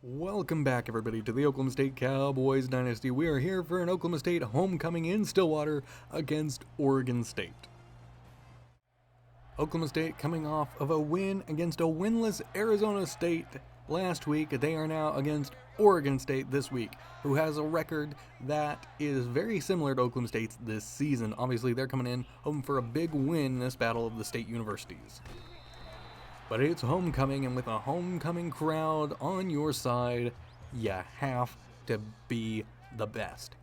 Welcome back, everybody, to the Oklahoma State Cowboys Dynasty. We are here for an Oklahoma State homecoming in Stillwater against Oregon State. Oklahoma State coming off of a win against a winless Arizona State last week. They are now against Oregon State this week, who has a record that is very similar to Oklahoma State's this season. Obviously, they're coming in hoping for a big win in this battle of the state universities. But it's homecoming, and with a homecoming crowd on your side, you have to be the best.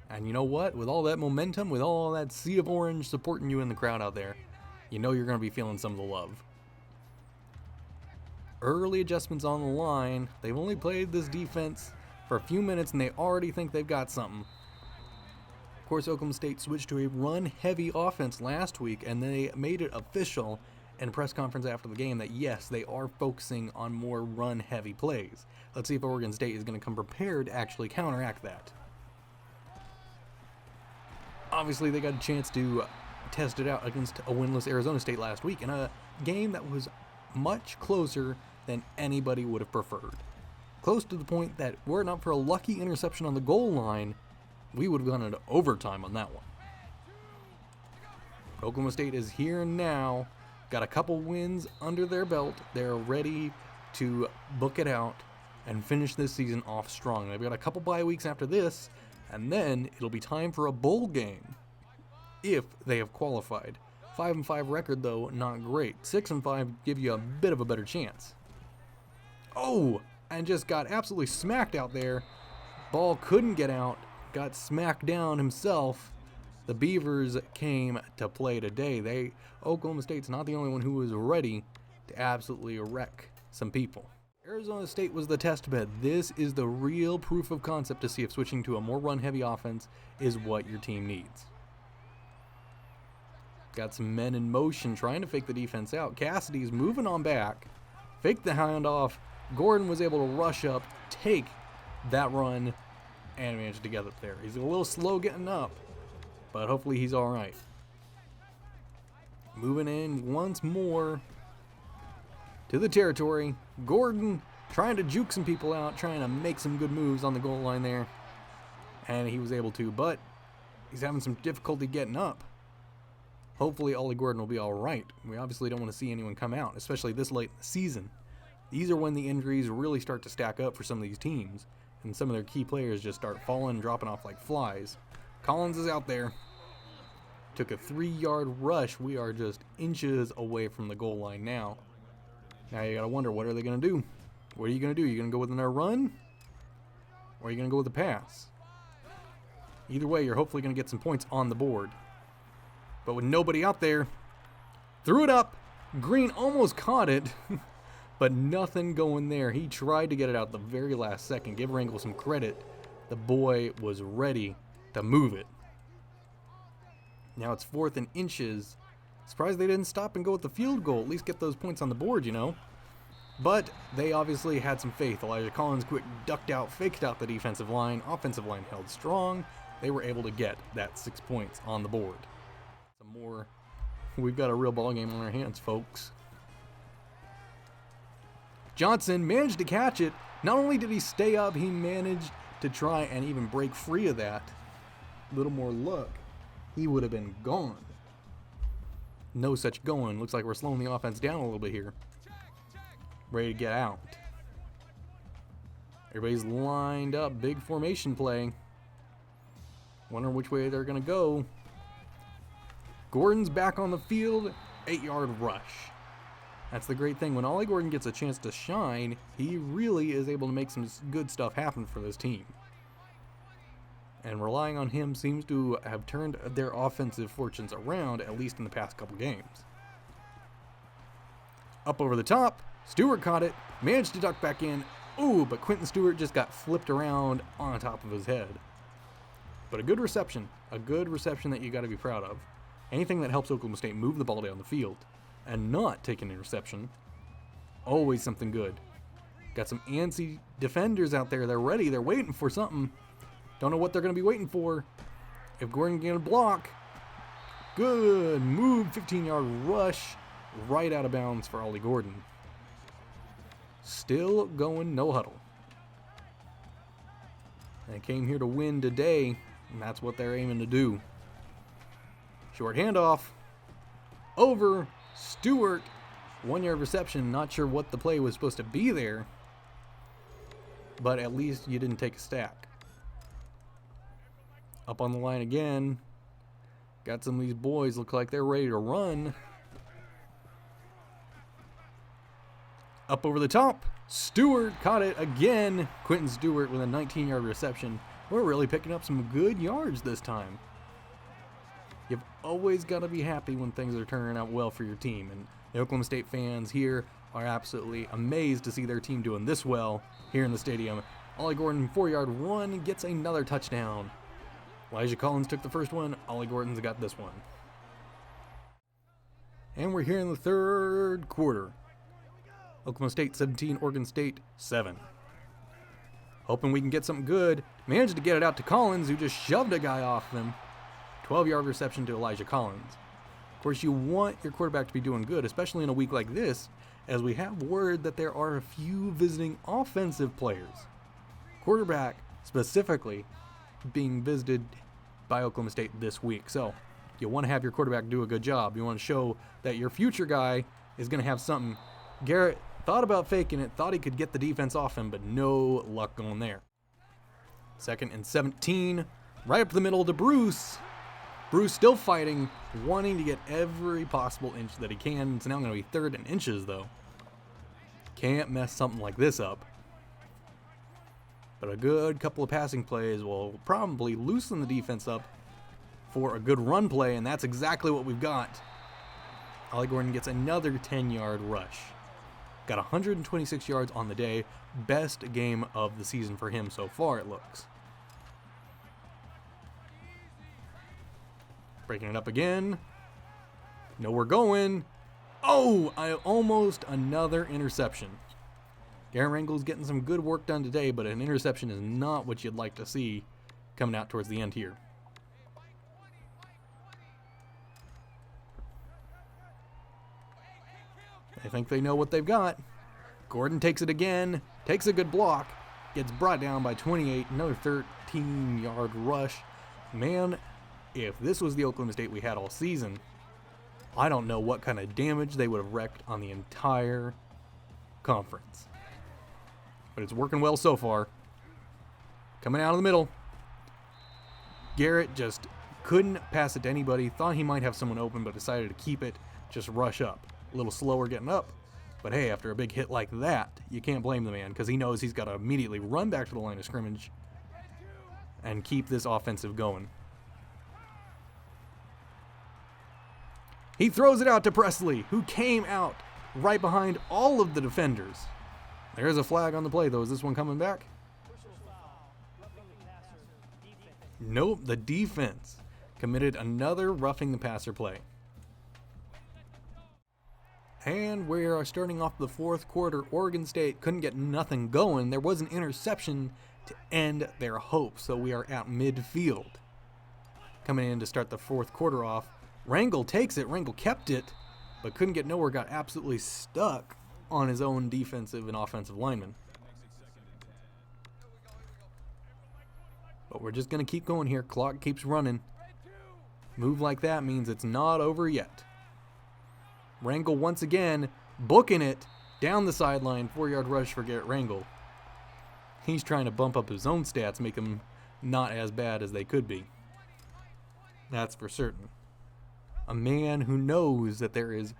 And you know what? With all that momentum, with all that sea of orange supporting you in the crowd out there, you know you're going to be feeling some of the love. Early adjustments on the line. They've only played this defense for a few minutes, and they already think they've got something. Of course, Oklahoma State switched to a run-heavy offense last week, and they made it official in a press conference after the game that yes, they are focusing on more run-heavy plays. Let's see if Oregon State is going to come prepared to actually counteract that. Obviously, they got a chance to test it out against a winless Arizona State last week in a game that was much closer than anybody would have preferred. Close to the point that were it not for a lucky interception on the goal line, we would have gone into overtime on that one. Oklahoma State is here now. Got a couple wins under their belt. They're ready to book it out and finish this season off strong. They've got a couple bye weeks after this, and then it'll be time for a bowl game if they have qualified. 5-5 record, though, not great. 6-5 give you a bit of a better chance. Oh, and just got absolutely smacked out there. Ball couldn't get out. Got smacked down himself. The Beavers came to play today. Oklahoma State's not the only one who was ready to absolutely wreck some people. Arizona State was the test bed. This is the real proof of concept to see if switching to a more run-heavy offense is what your team needs. Got some men in motion trying to fake the defense out. Cassidy's moving on back. Faked the handoff. Gordon was able to rush up, take that run, and managed to get up there. He's a little slow getting up, but hopefully he's all right. Moving in once more to the territory. Gordon trying to juke some people out, trying to make some good moves on the goal line there. And he was able to, but he's having some difficulty getting up. Hopefully Ollie Gordon will be all right. We obviously don't want to see anyone come out, especially this late in the season. These are when the injuries really start to stack up for some of these teams, and some of their key players just start falling and dropping off like flies. Collins is out there. Took a 3-yard rush. We are just inches away from the goal line now. Now you gotta wonder, what are they gonna do? What are you gonna do? You gonna go with another run? Or are you gonna go with a pass? Either way, you're hopefully gonna get some points on the board. But with nobody out there, threw it up. Green almost caught it, but nothing going there. He tried to get it out the very last second. Give Rangel some credit. The boy was ready to move it. Now it's 4th and inches. Surprised they didn't stop and go with the field goal. At least get those points on the board, you know. But they obviously had some faith. Elijah Collins quick ducked out, faked out the defensive line. Offensive line held strong. They were able to get that 6 points on the board. Some more. We've got a real ball game on our hands, folks. Johnson managed to catch it. Not only did he stay up, he managed to try and even break free of that. A little more luck, he would have been gone. No such going. Looks like we're slowing the offense down a little bit here. Ready to get out. Everybody's lined up. Big formation play. Wondering which way they're going to go. Gordon's back on the field. 8-yard rush. That's the great thing. When Ollie Gordon gets a chance to shine, he really is able to make some good stuff happen for this team. And relying on him seems to have turned their offensive fortunes around, at least in the past couple games. Up over the top, Stewart caught it, managed to duck back in. Ooh, but Quentin Stewart just got flipped around on top of his head. But a good reception that you got to be proud of. Anything that helps Oklahoma State move the ball down the field and not take an interception, always something good. Got some antsy defenders out there. They're ready. They're waiting for something. Don't know what they're going to be waiting for. If Gordon can get a block, good move. 15-yard rush right out of bounds for Ollie Gordon. Still going no huddle. They came here to win today, and that's what they're aiming to do. Short handoff. Over. Stewart. 1-yard reception. Not sure what the play was supposed to be there, but at least you didn't take a stack. Up on the line again. Got some of these boys look like they're ready to run. Up over the top. Stewart caught it again. Quentin Stewart with a 19-yard reception. We're really picking up some good yards this time. You've always got to be happy when things are turning out well for your team. And the Oklahoma State fans here are absolutely amazed to see their team doing this well here in the stadium. Ollie Gordon, 4-yard run, gets another touchdown. Elijah Collins took the first one. Ollie Gordon's got this one. And we're here in the third quarter. Oklahoma State 17, Oregon State 7. Hoping we can get something good. Managed to get it out to Collins, who just shoved a guy off them. 12-yard reception to Elijah Collins. Of course, you want your quarterback to be doing good, especially in a week like this, as we have word that there are a few visiting offensive players. Quarterback, specifically, being visited by Oklahoma State this week. So, you want to have your quarterback do a good job. You want to show that your future guy is going to have something. Garrett thought about faking it, thought he could get the defense off him, but no luck going there. 2nd and 17, right up the middle to Bruce. Bruce still fighting, wanting to get every possible inch that he can. It's now going to be 3rd and inches, though. Can't mess something like this up. But a good couple of passing plays will probably loosen the defense up for a good run play, and that's exactly what we've got. Ollie Gordon gets another 10-yard rush. Got 126 yards on the day. Best game of the season for him so far, it looks. Breaking it up again. Nowhere going. Oh, almost another interception. Garrett Rangle's getting some good work done today, but an interception is not what you'd like to see coming out towards the end here. I think they know what they've got. Gordon takes it again, takes a good block, gets brought down by 28, another 13-yard rush. Man, if this was the Oklahoma State we had all season, I don't know what kind of damage they would have wreaked on the entire conference. But it's working well so far. Coming out of the middle. Garrett just couldn't pass it to anybody. Thought he might have someone open, but decided to keep it, just rush up. A little slower getting up. But hey, after a big hit like that, you can't blame the man, because he knows he's got to immediately run back to the line of scrimmage and keep this offensive going. He throws it out to Presley, who came out right behind all of the defenders. There's a flag on the play, though. Is this one coming back? Nope, the defense committed another roughing the passer play. And we are starting off the fourth quarter. Oregon State couldn't get nothing going. There was an interception to end their hopes, so we are at midfield. Coming in to start the fourth quarter off. Rangel takes it. Rangel kept it, but couldn't get nowhere. Got absolutely stuck on his own defensive and offensive linemen. But we're just going to keep going here. Clock keeps running. Move like that means it's not over yet. Rangel once again booking it down the sideline. 4-yard rush for Garrett Rangel. He's trying to bump up his own stats, make them not as bad as they could be. That's for certain. A man who knows that there is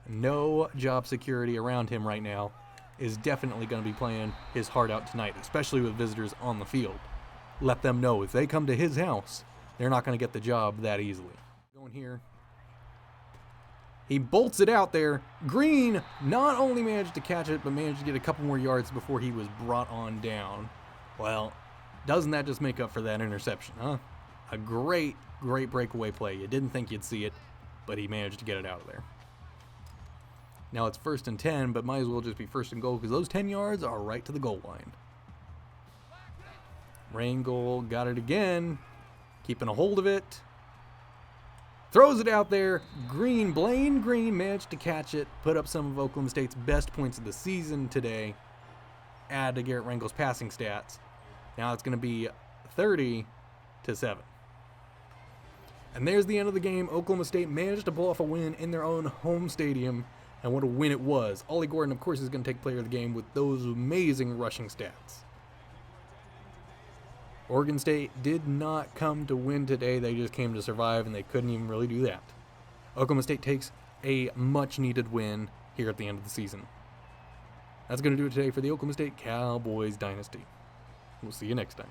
no job security around him right now is definitely going to be playing his heart out tonight, especially with visitors on the field. Let them know if they come to his house, they're not going to get the job that easily. Going here. He bolts it out there. Green not only managed to catch it, but managed to get a couple more yards before he was brought on down. Well, doesn't that just make up for that interception, huh? A great breakaway play. You didn't think you'd see it, but he managed to get it out of there. Now it's 1st and 10, but might as well just be 1st and goal because those 10 yards are right to the goal line. Rangel got it again, keeping a hold of it. Throws it out there. Blaine Green managed to catch it, put up some of Oklahoma State's best points of the season today. Add to Garrett Rangel's passing stats. Now it's going to be 30-7. And there's the end of the game. Oklahoma State managed to pull off a win in their own home stadium, and what a win it was. Ollie Gordon, of course, is going to take player of the game with those amazing rushing stats. Oregon State did not come to win today. They just came to survive, and they couldn't even really do that. Oklahoma State takes a much-needed win here at the end of the season. That's going to do it today for the Oklahoma State Cowboys Dynasty. We'll see you next time.